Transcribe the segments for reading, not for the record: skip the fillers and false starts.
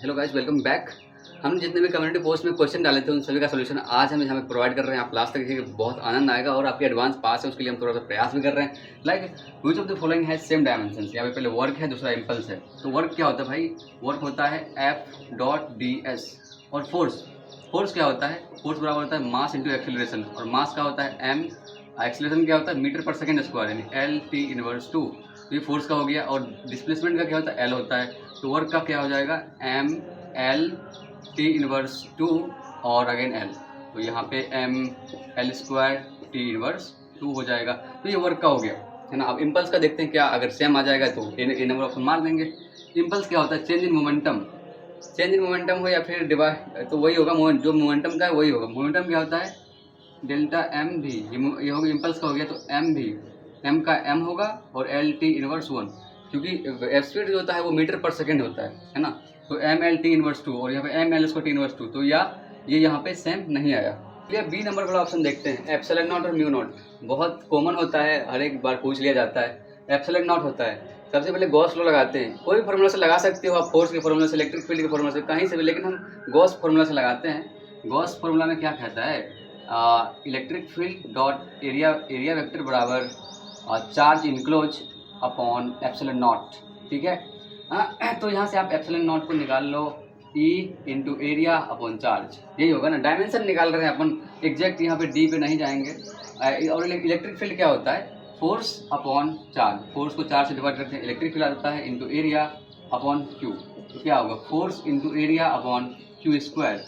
Hello guys, welcome back. हमने जितने भी कम्युनिटी पोस्ट में क्वेश्चन डाले थे उन सभी का सोल्यूशन आज हम यहाँ पे प्रोवाइड कर रहे हैं। आप लास्ट तक देखिए, बहुत आनंद आएगा और आपके एडवांस पास है उसके लिए हम थोड़ा सा प्रयास भी कर रहे हैं। Like which of the following है सेम डायमेंशन। यहाँ पे पहले वर्क है, दूसरा इम्पल्स है। तो वर्क क्या होता है भाई? वर्क होता है F.ds और फोर्स क्या होता है? फोर्स बराबर होता है मास इंटू एक्सेलरेशन और मास का होता है m। एक्सेलरेशन क्या होता है? मीटर पर सेकेंड स्क्वायर यानी L/T−2। तो ये फोर्स का हो गया। और डिस्प्लेसमेंट का क्या होता है? L होता है। तो वर्क का क्या हो जाएगा? M/L/T−2 और अगेन L। तो यहाँ पे M/L²T−2 हो जाएगा। तो ये वर्क का हो गया, है ना। अब इम्पल्स का देखते हैं क्या, अगर सेम आ जाएगा तो ए नंबर ऑप्शन मार देंगे। इम्पल्स क्या होता है? Change in momentum. Change in momentum हो या फिर डिवाइड, तो वही होगा जो मोमेंटम का है वही होगा। मोमेंटम क्या होता है? डेल्टा एम भी। ये होगा इम्पल्स का हो गया। तो एम भी, एम का एम होगा और L/T−1, क्योंकि स्पीड जो होता है वो मीटर पर सेकेंड होता है ना। तो ML/T−2 और यहाँ पे ML/T−2। तो ये यहाँ पे सेम नहीं आया। चलिए बी नंबर वाला ऑप्शन देखते हैं। एप्सिलॉन नॉट और म्यू नॉट बहुत कॉमन होता है, हर एक बार पूछ लिया जाता है। एप्सिलॉन नॉट होता है, सबसे पहले गॉस लॉ लगाते हैं। कोई भी फार्मूला से लगा सकते हो आप, फोर्स के फार्मूला से, इलेक्ट्रिक फील्ड के फार्मूला से, कहीं से भी, लेकिन हम गॉस फार्मूला से लगाते हैं। गॉस फार्मूला में क्या कहता है? Electric field dot area vector बराबर charge enclosed upon epsilon naught. ठीक है। तो यहाँ से आप एप्सिलॉन नॉट को निकाल लो, E into area upon charge, यही होगा ना। डायमेंशन निकाल रहे हैं अपन, एग्जैक्ट यहाँ पे डी पे नहीं जाएंगे। और इलेक्ट्रिक फील्ड क्या होता है? Force upon charge. फोर्स को चार्ज से डिवाइड करते हैं, इलेक्ट्रिक फील्ड आता है इंटू एरिया अपॉन क्यू। तो क्या होगा? Force into area upon Q square.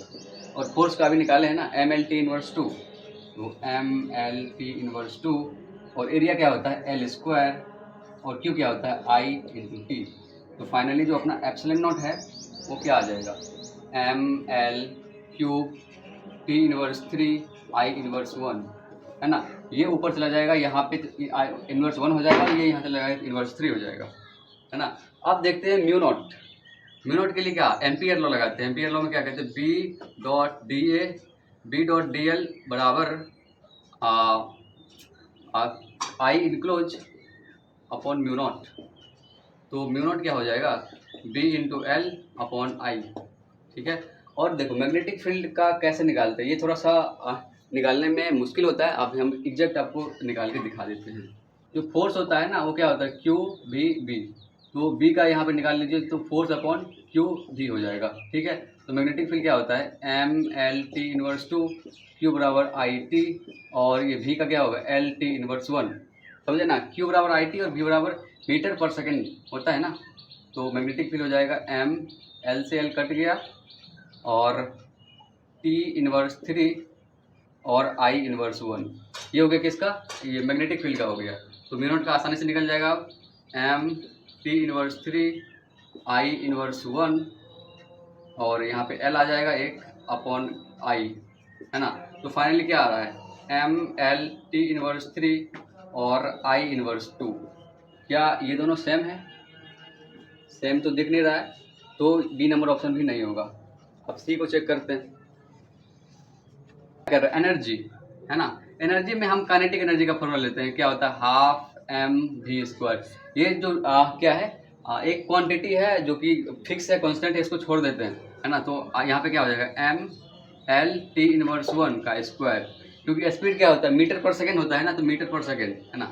और फोर्स का भी निकाले हैं ना, ML/T−2। तो ML/T−2 और एरिया क्या होता है? L² और क्यू क्या होता है? I/T। तो फाइनली जो अपना एप्सिलॉन नॉट है वो क्या आ जाएगा? ML³ T−3 I−1, है ना। ये ऊपर चला जाएगा, यहाँ पे -1 हो जाएगा, ये यहाँ चला जाएगा -3 हो जाएगा, है ना। अब देखते हैं म्यू नॉट। म्यू नॉट के लिए क्या एम्पियर लॉ लगाते हैं। एम्पियर लॉ में क्या कहते हैं? B.dA बराबर आई इनक्लोज अपॉन म्यू नॉट। तो म्यू नॉट क्या हो जाएगा? B into L upon I. ठीक है। और देखो मैग्नेटिक फील्ड का कैसे निकालते हैं, ये थोड़ा सा निकालने में मुश्किल होता है। अब हम एग्जैक्ट आपको निकाल के दिखा देते हैं। जो फोर्स होता है ना वो क्या होता है? QVB। तो B का यहाँ पे निकाल लीजिए, तो फोर्स अपॉन QV हो जाएगा। ठीक है। तो मैग्नेटिक फील्ड क्या होता है? ML/T−2, Q बराबर IT और ये V का क्या होगा? L/T−1। समझे ना। Q बराबर IT और V बराबर मीटर पर सेकेंड होता है ना। तो मैग्नेटिक फील्ड हो जाएगा M, L से L कट गया और T−3 और I−1। ये हो गया किसका? ये मैग्नेटिक फील्ड का हो गया। तो म्यू नॉट का आसानी से निकल जाएगा। M/T−3 I−1 और यहाँ पे L आ जाएगा 1 अपॉन I, है ना। तो फाइनली क्या आ रहा है? ML/T−3 और I−2। क्या ये दोनों सेम है? सेम तो दिख नहीं रहा है, तो बी नंबर ऑप्शन भी नहीं होगा। अब सी को चेक करते हैं। एनर्जी, है ना। एनर्जी में हम काइनेटिक एनर्जी का फॉर्मूला लेते हैं। क्या होता है? ½ mv²। ये जो क्या है? एक क्वांटिटी है जो कि फिक्स है, कांस्टेंट है, इसको छोड़ देते हैं, है ना। तो यहाँ पे क्या हो जाएगा? ML/T−1 का स्क्वायर, क्योंकि स्पीड क्या होता है? मीटर पर सेकेंड होता है ना, तो मीटर पर सेकेंड, है ना।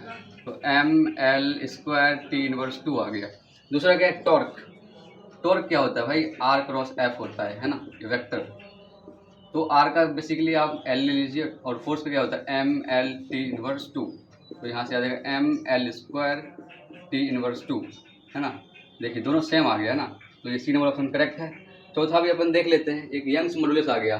तो ML²T−2 आ गया। दूसरा क्या है? टॉर्क। टॉर्क क्या होता है भाई? R×F होता है ना, ये वेक्टर। तो R का बेसिकली आप L ले लीजिए और फोर्स पे क्या होता है? ML/T−2। तो यहाँ से आ जाएगा ML²T−2, है ना। देखिए दोनों सेम आ गया है ना। तो ये सी नंबर ऑप्शन करेक्ट है। चौथा भी अपन देख लेते हैं। एक यंग्स मॉडुलस आ गया,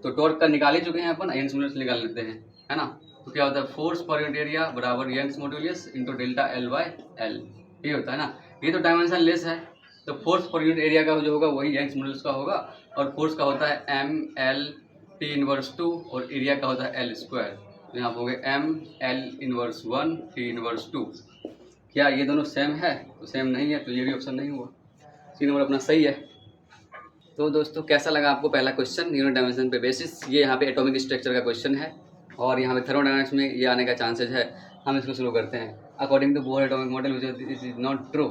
तो टॉर्क का निकाल ही चुके हैं अपन, यंग्स मॉडुलस निकाल लेते हैं, है ना। तो क्या होता है? फोर्स पर यूनिट एरिया बराबर Young's modulus into delta L/L, ये होता है ना। ये तो डायमेंशन लेस है, तो फोर्स पर यूनिट एरिया का जो होगा वही यंग्स मॉडुलस का होगा। और फोर्स का होता है ML/T−2 और एरिया का होता है L²। तो यहाँ हो गए ML/1 T−2। क्या ये दोनों सेम है? तो सेम नहीं है, तो ये भी ऑप्शन नहीं हुआ। सी नंबर अपना सही है। तो दोस्तों कैसा लगा आपको पहला क्वेश्चन यूनिट डायमेंशन पे बेसिस? ये यहाँ पे एटॉमिक स्ट्रक्चर का क्वेश्चन है और यहाँ पे थर्मोडायनामिक्स में ये आने का चांसेस है। हम इसको शुरू करते हैं। According to Bohr atomic model which is not true,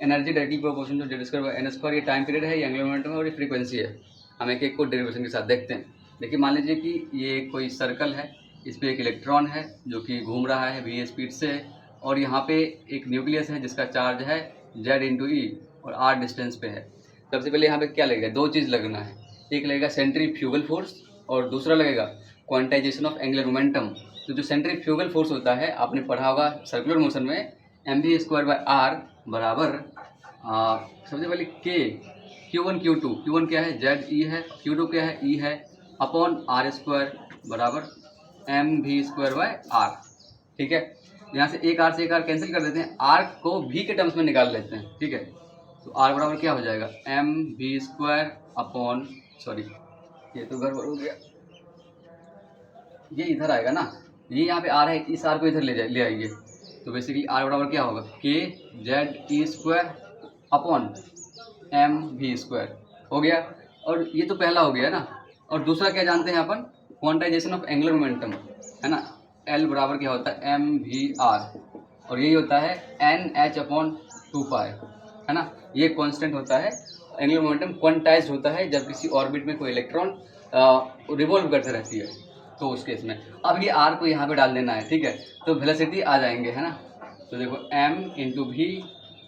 energy directly proportional to Z square by N square, ये टाइम पीरियड है, ये एंगुलर मोमेंटम है और ये फ्रीक्वेंसी है। हम एक एक को डेरिवेशन के साथ देखते हैं। देखिए मान लीजिए कि ये कोई सर्कल है, इस पर एक इलेक्ट्रॉन है जो कि घूम रहा है v स्पीड से, और यहाँ पे एक न्यूक्लियस है जिसका चार्ज है z इंटू ई और r डिस्टेंस पे है। सबसे पहले यहाँ पे क्या लगेगा, दो चीज़ लगना है, एक लगेगा सेंट्रीफ्यूगल फोर्स और दूसरा लगेगा क्वांटाइजेशन ऑफ एंगुलर मोमेंटम। तो जो सेंट्रीफ्यूगल फोर्स होता है आपने पढ़ा होगा सर्कुलर मोशन में, mv स्क्वायर बाय आर बराबर सबसे पहले k Q1 Q2, Q1 क्या है जेड ई है, Q2 क्या है ई है, अपॉन आर स्क्वायर बराबर mv स्क्वायर बाय आर। ठीक है, यहाँ से एक आर से एक आर कैंसिल कर देते हैं, आर को v के टर्म्स में निकाल लेते हैं। ठीक है, तो आर बराबर क्या हो जाएगा mv स्क्वायर अपॉन, सॉरी ये तो गड़बड़ हो गया, ये इधर आएगा ना, ये यहाँ पे आर है, इस आर को इधर ले आइए, तो बेसिकली आर बराबर क्या होगा k Z E square upon M V square हो गया। और ये तो पहला हो गया ना, और दूसरा क्या जानते हैं अपन, क्वांटाइजेशन ऑफ एंगुलर मोमेंटम है ना, एल बराबर क्या होता है एम वी आर, और यही होता है एन एच अपॉन 2 पाई है ना, ये कांस्टेंट होता है। एंगुलर मोमेंटम क्वांटाइज्ड होता है जब किसी ऑर्बिट में कोई इलेक्ट्रॉन रिवॉल्व करते रहती है, तो उस केस में अब ये आर को यहाँ पे डाल देना है। ठीक है, तो वेलोसिटी आ जाएंगे है ना, तो देखो m into V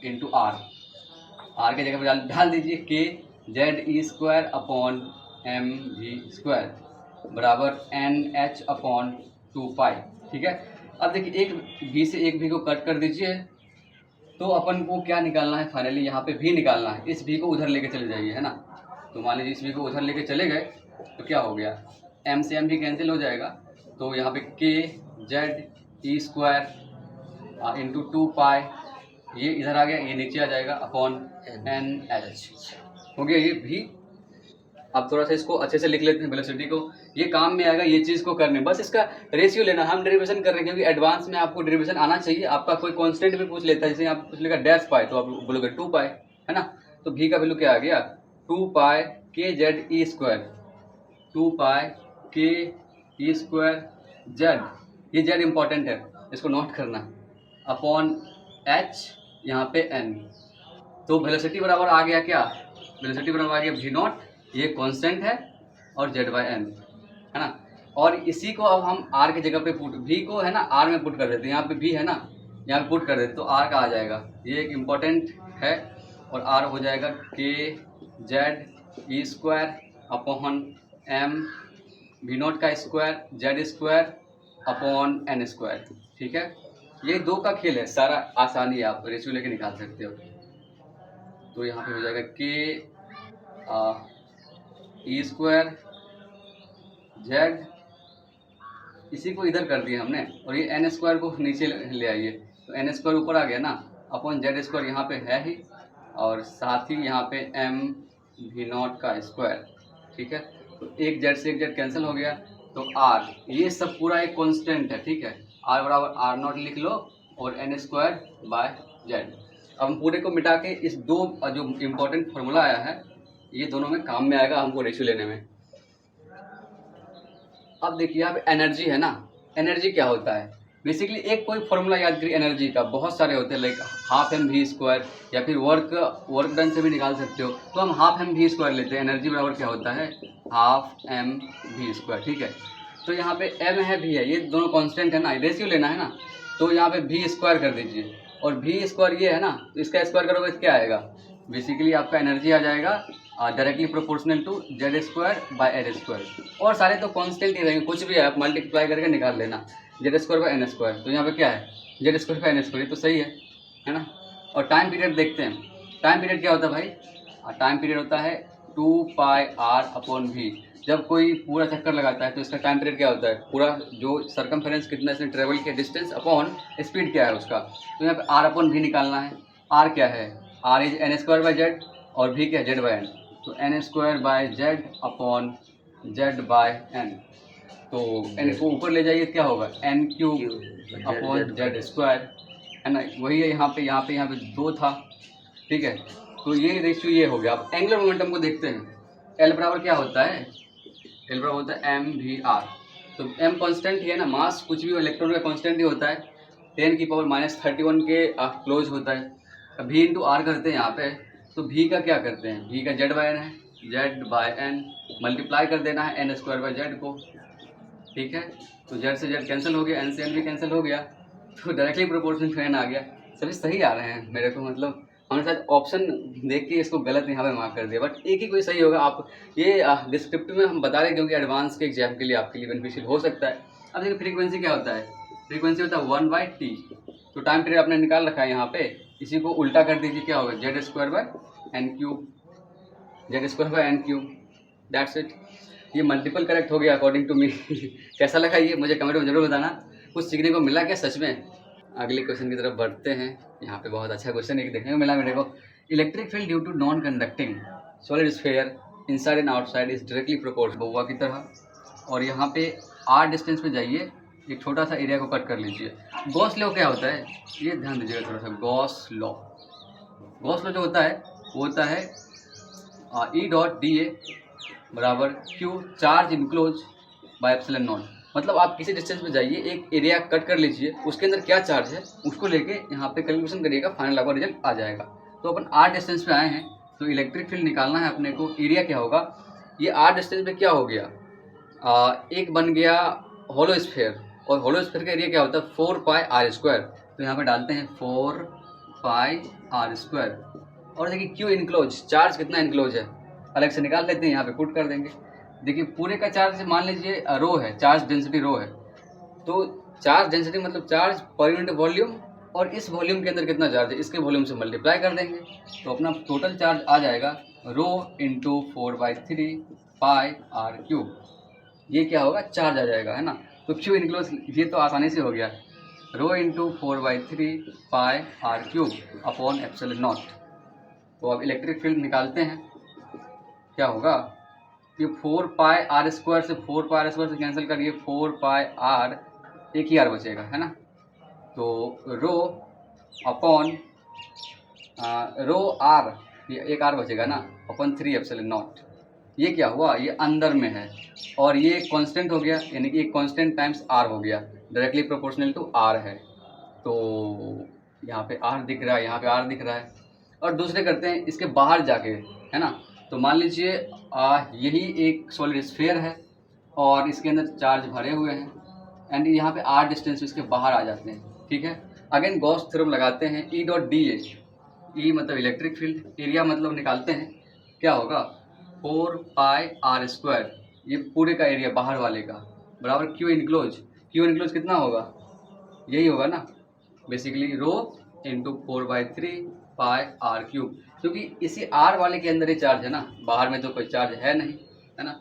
into R के जगह पे डाल दीजिए k Z E square upon M V square बराबर एन एच अपॉन 2 पाई। ठीक है, अब देखिए एक v से एक v को कट कर दीजिए, तो अपन को क्या निकालना है फाइनली, यहाँ पे v निकालना है। इस v को उधर लेके चले जाइए है ना, तो मान लीजिए इस v को उधर लेके चले गए तो क्या हो गया, m से m भी कैंसिल हो जाएगा, तो यहाँ पे k Z E square into 2 पाई, ये इधर आ गया, ये नीचे आ जाएगा अपॉन एन एच हो गया ये भी। अब थोड़ा सा इसको अच्छे से लिख लेते हैं वेलोसिटी को, ये काम में आएगा, ये चीज़ को करने बस इसका रेशियो लेना। हम डेरिवेशन कर रहे हैं क्योंकि एडवांस में आपको डेरिवेशन आना चाहिए। आपका कोई कांस्टेंट भी पूछ लेता है, जैसे आप पूछ लेगा डैश पाई तो आप बोलोगे 2 पाई है ना, तो भी का वैल्यू क्या आ गया 2 पाई के जेड ई स्क्वायर, 2 पाई के ई स्क्वायर जेड, ये जेड इंपॉर्टेंट है इसको नोट करना, अपॉन एच यहाँ पे एन। तो वेलोसिटी बराबर आ गया क्या, वेलोसिटी बराबर आ गया वी नॉट, ये कांस्टेंट है, और जेड बाई एन है ना। और इसी को अब हम आर की जगह पे पुट, वी को है ना आर में पुट कर देते हैं, यहाँ पे वी है ना, यहाँ पे पुट कर देते तो आर का आ जाएगा, ये एक इम्पॉर्टेंट है, और आर हो जाएगा K Z E square upon M V naught का square Z square upon N square. ठीक है, ये दो का खेल है, सारा आसानी है, आप रेशियो लेके निकाल सकते हो। तो यहाँ पे हो जाएगा के ई स्क्वायर जेड, इसी को इधर कर दिया हमने, और ये एन स्क्वायर को नीचे ले आइए, तो एन स्क्वायर ऊपर आ गया ना, अपॉन जेड स्क्वायर यहाँ पे है ही, और साथ ही यहाँ पे एम वी नॉट का स्क्वायर। ठीक है, तो एक जेड से एक जेड कैंसिल हो गया, तो आर, ये सब पूरा एक कांस्टेंट है। ठीक है, आर बराबर आर नॉट लिख लो और एन स्क्वायर बाय जेड। अब हम पूरे को मिटा के इस दो जो इम्पोर्टेंट फार्मूला आया है, ये दोनों में काम में आएगा हमको रेशियो लेने में। अब देखिए यहाँ पे एनर्जी है ना, एनर्जी क्या होता है, बेसिकली एक कोई फॉर्मूला याद करिए एनर्जी का, बहुत सारे होते हैं, like half M V square, या फिर वर्क डन से भी निकाल सकते हो, तो हम हाफ एम वी स्क्वायर लेते हैं। एनर्जी बराबर क्या होता है हाफ एम वी स्क्वायर। ठीक है, तो यहाँ पे एम है भी है, ये दोनों कांस्टेंट है ना, रेशियो लेना है ना, तो यहाँ पे वी स्क्वायर कर दीजिए, और वी स्क्वायर ये है ना, तो इसका स्क्वायर करोगे तो क्या आएगा, बेसिकली आपका एनर्जी आ जाएगा directly proportional to Z square by N square, और सारे तो कांस्टेंट ही रहेंगे, कुछ भी है आप मल्टीप्लाई करके निकाल लेना, Z square by N square, तो यहाँ पे क्या है Z square by N square, तो सही है ना। और टाइम पीरियड देखते हैं, टाइम पीरियड क्या होता है भाई, टाइम पीरियड होता है 2 पाई आर अपॉन वी। जब कोई पूरा चक्कर लगाता है तो इसका टाइम पीरियड क्या होता है, पूरा जो सरकमफेरेंस कितना इसने ट्रेवल किया डिस्टेंस अपॉन स्पीड क्या है उसका, तो यहाँ पे आर अपॉन वी निकालना है। आर क्या है, R is N square by Z, और वी क्या है जेड बाय एन, तो N square by Z upon Z by N, तो एन को ऊपर ले जाइए क्या होगा N cube upon Z square है ना, वही है यहाँ पे 2 था। ठीक है, तो ये रेशियो ये हो गया। अब एंगुलर मोमेंटम को देखते हैं, एल बराबर क्या होता है, एल बराबर होता है एम वी आर, तो एम कांस्टेंट ही है ना, मास कुछ भी इलेक्ट्रॉन का कांस्टेंट ही होता है, 10⁻³ के क्लोज होता है, v इंटू आर करते हैं यहाँ पे, तो v का क्या करते हैं, v का जेड बाय एन है, जेड बाय एन मल्टीप्लाई कर देना है एन स्क्वायर बाय जेड को, ठीक है। तो जेड से जेड कैंसिल हो गया, एन से एन भी कैंसिल हो गया, तो डायरेक्टली प्रोपोर्शनल फैन आ गया। सभी सही आ रहे हैं मेरे को, मतलब हमने शायद ऑप्शन देख के इसको गलत यहाँ पे मार्क कर दिया, बट एक ही कोई सही होगा। आप ये डिस्क्रिप्टिव में हम बता रहे हैं क्योंकि एडवांस के एग्जाम के लिए आपके लिए बेनिफिशियल हो सकता है। अब देखिए फ्रीक्वेंसी क्या होता है, फ्रीक्वेंसी होता है 1/t। तो टाइम पीरियड आपने निकाल रखा है यहाँ पे, इसी को उल्टा कर दीजिए, क्या होगा Z square by N cube, Z square by N cube, that's it. ये मल्टीपल करेक्ट हो गया अकॉर्डिंग टू मी। कैसा लगा ये मुझे कमेंट में जरूर बताना, कुछ सीखने को मिला क्या सच में। अगले क्वेश्चन की तरफ बढ़ते हैं। यहाँ पे बहुत अच्छा क्वेश्चन एक देखने को मिला मेरे को, electric field due to non conducting solid sphere inside and outside is directly proportional बउआ की तरह। और यहाँ पे आर डिस्टेंस पे जाइए, एक छोटा सा एरिया को कट कर लीजिए। गॉस लॉ क्या होता है, ये ध्यान दीजिएगा थोड़ा सा। गॉस लॉ, गॉस लॉ जो होता है वो होता है ई डॉट डी ए बराबर Q charge enclose by epsilon not. मतलब आप किसी डिस्टेंस पे जाइए, एक एरिया कट कर लीजिए, उसके अंदर क्या चार्ज है उसको लेके यहाँ पे कैलकुलेशन करिएगा, फाइनल आपका रिजल्ट आ जाएगा। तो अपन आर डिस्टेंस पे आए हैं, तो इलेक्ट्रिक फील्ड निकालना है अपने को। एरिया क्या होगा, ये आर डिस्टेंस पे क्या हो गया, एक बन गया होलो स्फीयर, और होलो स्फीयर का एरिया क्या होता है 4 पाई आर स्क्वायर। तो यहाँ पे डालते हैं 4 पाई आर स्क्वायर। और देखिए क्यू इनक्लोज, चार्ज कितना इनक्लोज है अलग से निकाल लेते हैं, यहाँ पे पुट कर देंगे। देखिए पूरे का चार्ज मान लीजिए रो है, चार्ज डेंसिटी रो है, तो चार्ज डेंसिटी मतलब चार्ज पर यूनिट वॉल्यूम, और इस वॉल्यूम के अंदर कितना चार्ज है इसके वॉल्यूम से मल्टीप्लाई कर देंगे, तो अपना टोटल चार्ज आ जाएगा रो इंटू 4/3 पाई आर क्यूब। ये क्या होगा, चार्ज आ जाएगा, है ना। तो क्यू इनक्लोज ये तो आसानी से हो गया, rho into 4/3 pi R cube upon epsilon naught. तो अब इलेक्ट्रिक फील्ड निकालते हैं, क्या होगा, ये 4 पाई आर स्क्वायर से 4 पाई आर स्क्वायर से कैंसिल करिए, 4 पाई आर, एक ही आर बचेगा, है ना। तो रो अपॉन रो आर, ये एक आर बचेगा ना, अपॉन 3 एप्सिलॉन नॉट। ये क्या हुआ, ये अंदर में है, और ये कांस्टेंट हो गया, यानी कि एक कांस्टेंट टाइम्स आर हो गया, डायरेक्टली प्रोपोर्शनल टू आर है। तो यहाँ पे आर दिख रहा है, यहाँ पे आर दिख रहा है। और दूसरे करते हैं इसके बाहर जाके, है ना। तो मान लीजिए यही एक सॉलिड स्फीयर है और इसके अंदर चार्ज भरे हुए हैं, एंड यहाँ पे आर डिस्टेंस इसके बाहर आ जाते हैं, ठीक है। अगेन गॉस थ्योरम लगाते हैं, ई डॉट डी ए, ई मतलब इलेक्ट्रिक फील्ड, एरिया मतलब निकालते हैं, क्या होगा 4 पाई आर स्क्वायर, ये पूरे का एरिया बाहर वाले का, बराबर क्यू इनक्लोज, क्यू इनक्लोज कितना होगा, यही होगा ना basically rho into 4/3 pi R cube, क्योंकि इसी आर वाले के अंदर ही चार्ज है ना, बाहर में तो कोई चार्ज है नहीं, है ना।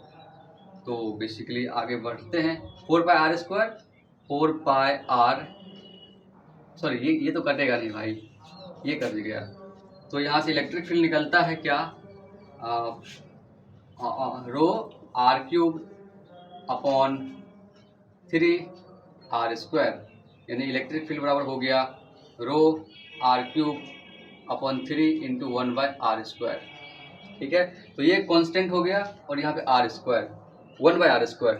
तो बेसिकली आगे बढ़ते हैं, 4 pi R square, 4 pi R, sorry ये तो कटेगा नहीं भाई, ये कर दिया। तो यहाँ से इलेक्ट्रिक फील्ड निकलता है क्या, rho R cube upon 3 R square, यानी इलेक्ट्रिक फील्ड बराबर हो गया rho R cube upon 3 into 1/r square, ठीक है। तो ये कांस्टेंट हो गया, और यहाँ पे आर स्क्वायर 1/r स्क्वायर,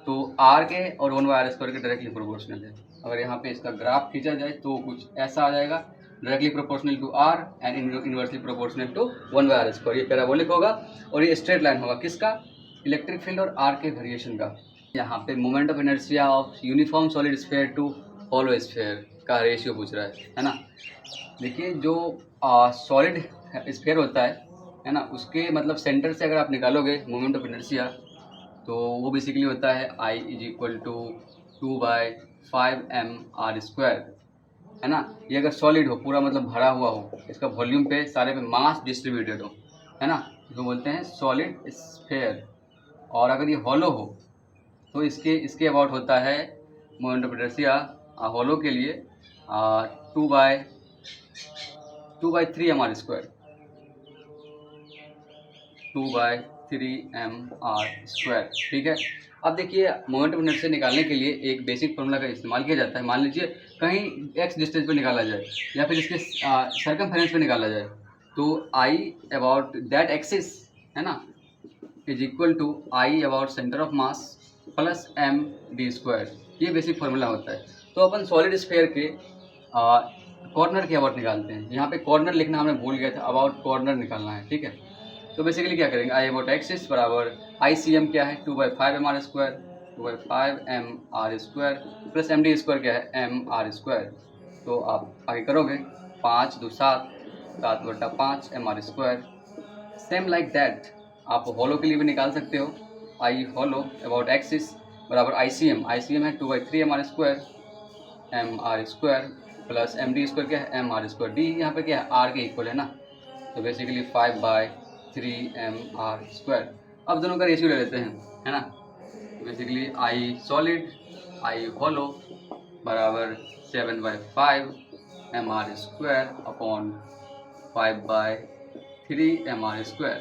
तो आर के और 1/r स्क्वायर के डायरेक्टली प्रोपोर्शनल है। अगर यहाँ पे इसका ग्राफ खींचा जाए तो कुछ ऐसा आ जाएगा, directly proportional to R and inversely proportional to 1/r square. ये पैराबोलिक होगा और ये स्ट्रेट लाइन होगा, किसका, इलेक्ट्रिक फील्ड और आर के वेरिएशन का। यहाँ पे moment of inertia of uniform solid sphere to hollow sphere का रेशियो पूछ रहा है ना। देखिए जो सॉलिड स्फीयर होता है ना, उसके मतलब सेंटर से अगर आप निकालोगे मोमेंट ऑफ इनर्शिया, तो वो बेसिकली होता है I = 2/5mr², है ना। ये अगर सॉलिड हो, पूरा मतलब भरा हुआ हो, इसका वॉल्यूम पे सारे पे मास डिस्ट्रीब्यूटेड हो, है ना, इसको बोलते हैं सॉलिड स्फीयर। और अगर ये हॉलो हो तो इसके अबाउट होता है मोमेंट ऑफ इनर्शिया हॉलो के लिए 2/3mr², 2/3mr², ठीक है। अब देखिए मोमेंट ऑफ इनर्शिया निकालने के लिए एक बेसिक फॉर्मूला का इस्तेमाल किया जाता है। मान लीजिए कहीं x डिस्टेंस पे निकाला जाए या फिर इसके सर्कमफेरेंस पे निकाला जाए, तो I अबाउट दैट एक्सिस, है ना, = I about centre of mass plus md²। ये बेसिक फार्मूला होता है। तो अपन सॉलिड स्फीयर के कॉर्नर के अबाउट निकालते हैं। यहाँ पे कॉर्नर लिखना हमने भूल गया था, अबाउट कॉर्नर निकालना है, ठीक है। तो बेसिकली क्या करेंगे, आई अबाउट एक्सिस बराबर आई सी एम क्या है 2/5 M R square, 2/5 M R square plus M D square क्या है एम आर स्क्वायर। तो आप आगे करोगे 5 2 7, 7/5 M R square. Same like that आप हॉलो के लिए भी निकाल सकते हो। आई हॉलो अबाउट एक्सिस बराबर आई सी एम है 2/3 M R square plus M D square क्या है एम आर स्क्वायर। डी यहाँ पे क्या है आर के इक्वल है ना, तो बेसिकली 5/3 एम आर स्क्वायर। अब दोनों का रेशियो ले लेते हैं, है ना। तो basically I solid I hollow बराबर 7/5 M R square upon 5/3 M R square.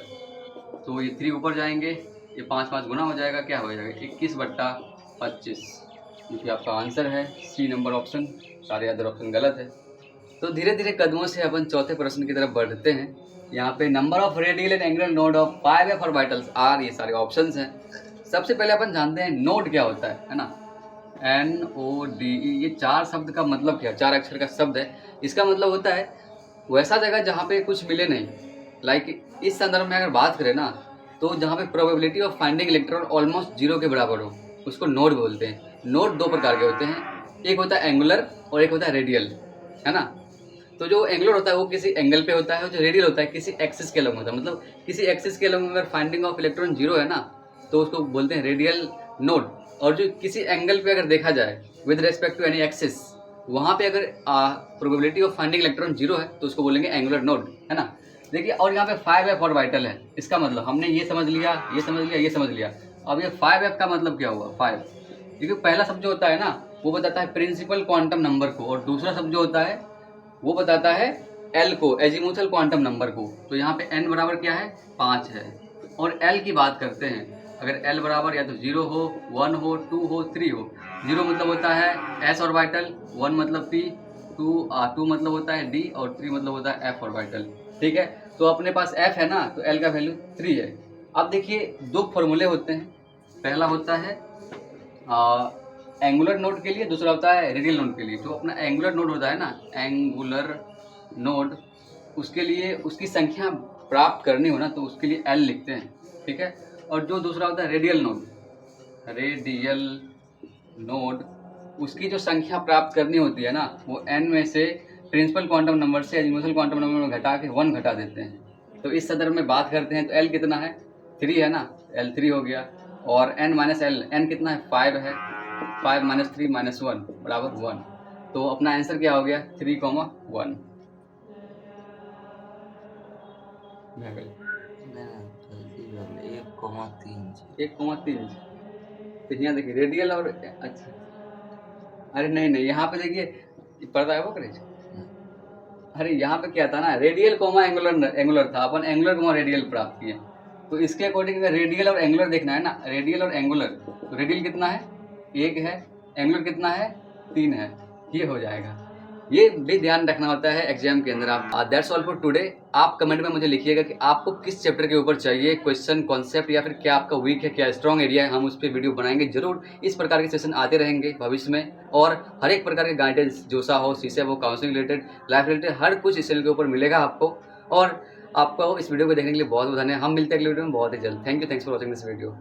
तो ये 3 ऊपर जाएंगे, ये 5 गुना हो जाएगा, क्या हो जाएगा 21/25, जो कि आपका आंसर है सी नंबर ऑप्शन। सारे अदर ऑप्शन गलत है। तो धीरे धीरे कदमों से अपन चौथे प्रश्न की तरफ बढ़ते हैं। यहाँ पे number of radial and angular node of 5f orbitals ये सारे ऑप्शंस हैं। सबसे पहले अपन जानते हैं नोड क्या होता है ना। NODE ये 4 शब्द का मतलब क्या, 4 अक्षर का शब्द है। इसका मतलब होता है वैसा जगह जहाँ पे कुछ मिले नहीं। लाइक इस संदर्भ में अगर बात करें ना, तो जहाँ पे probability of finding electron almost 0 के बराबर हो, उसको नोड बोलते हैं। नोड 2 प्रकार के होते हैं, एक होता है एंगुलर और एक होता है रेडियल, है ना। तो जो एंगुलर होता है वो किसी एंगल पे होता है, और जो रेडियल होता है किसी एक्सिस के अलग होता है। मतलब किसी एक्सिस के अलग अगर फाइंडिंग ऑफ इलेक्ट्रॉन 0 है ना, तो उसको बोलते हैं रेडियल नोड। और जो किसी एंगल पे अगर देखा जाए with respect to any axis, वहाँ पे अगर प्रोबेबिलिटी ऑफ फाइंडिंग इलेक्ट्रॉन 0 है तो उसको बोलेंगे एंगुलर नोड, है ना। देखिए, और यहाँ पे 5f ऑर्बिटल है। इसका मतलब हमने ये समझ लिया, ये समझ लिया, ये समझ लिया। अब ये 5f का मतलब क्या हुआ 5, क्योंकि पहला शब्द जो होता है ना वो बताता है प्रिंसिपल क्वांटम नंबर को, और दूसरा शब्द जो होता है वो बताता है L को, एजीमुथल क्वांटम नंबर को। तो यहाँ पे n बराबर क्या है 5 है। और L की बात करते हैं, अगर L बराबर या तो 0 हो, 1 हो, 2 हो, 3 हो। 0 मतलब होता है s ऑर्बिटल, 1 मतलब p, 2 मतलब होता है d, और 3 मतलब होता है f ऑर्बिटल, ठीक है। तो अपने पास f है ना, तो L का वैल्यू 3 है। अब देखिए 2 फॉर्मूले होते हैं, पहला होता है एंगुलर नोड के लिए, दूसरा होता है रेडियल नोड के लिए। जो अपना एंगुलर नोड होता है ना, एंगुलर नोड, उसके लिए उसकी संख्या प्राप्त करनी हो ना तो उसके लिए L लिखते हैं, ठीक है। और जो दूसरा होता है रेडियल नोड, उसकी जो संख्या प्राप्त करनी होती है ना, वो n में से प्रिंसिपल क्वांटम नंबर से एजीमुथल क्वांटम नंबर में घटा के 1 घटा देते हैं। तो इस संदर्भ में बात करते हैं तो L कितना है 3 है ना, L 3 हो गया। और n माइनस L, n कितना है 5 है, 5 - 3 - 1 बराबर 1। तो अपना आंसर क्या हो गया 3,1। 1,3। तो यहाँ देखिए रेडियल और अच्छा, अरे नहीं यहाँ पे देखिए पर्दा है वो करेज। अरे यहाँ पे क्या था ना, रेडियल कोमा एंगुलर था, अपन एंगुलर कोमा रेडियल प्राप्त किए। तो इसके अकॉर्डिंग अगर रेडियल और एंगुलर देखना है ना, रेडियल और एंगुलर, तो रेडियल कितना है 1 है, एंगुलर कितना है 3 है, ये हो जाएगा। ये भी ध्यान रखना होता है एग्जाम के अंदर। आप दैट्स ऑल फॉर टुडे। आप कमेंट में मुझे लिखिएगा कि आपको किस चैप्टर के ऊपर चाहिए क्वेश्चन कॉन्सेप्ट, या फिर क्या आपका वीक है, क्या स्ट्रॉन्ग एरिया है। हम उस पर वीडियो बनाएंगे जरूर। इस प्रकार के सेशन आते रहेंगे भविष्य में, और हर एक प्रकार के गाइडेंस, जोसा हो, सीसे हो, काउंसलिंग रिलेटेड, लाइफ रिलेटेड, हर कुछ इस चैनल के ऊपर मिलेगा आपको। और आपको इस वीडियो को देखने के लिए बहुत बहुत धन्यवाद। हम मिलते हैं अगले वीडियो में बहुत ही जल्द। Thank you, thanks for watching this video.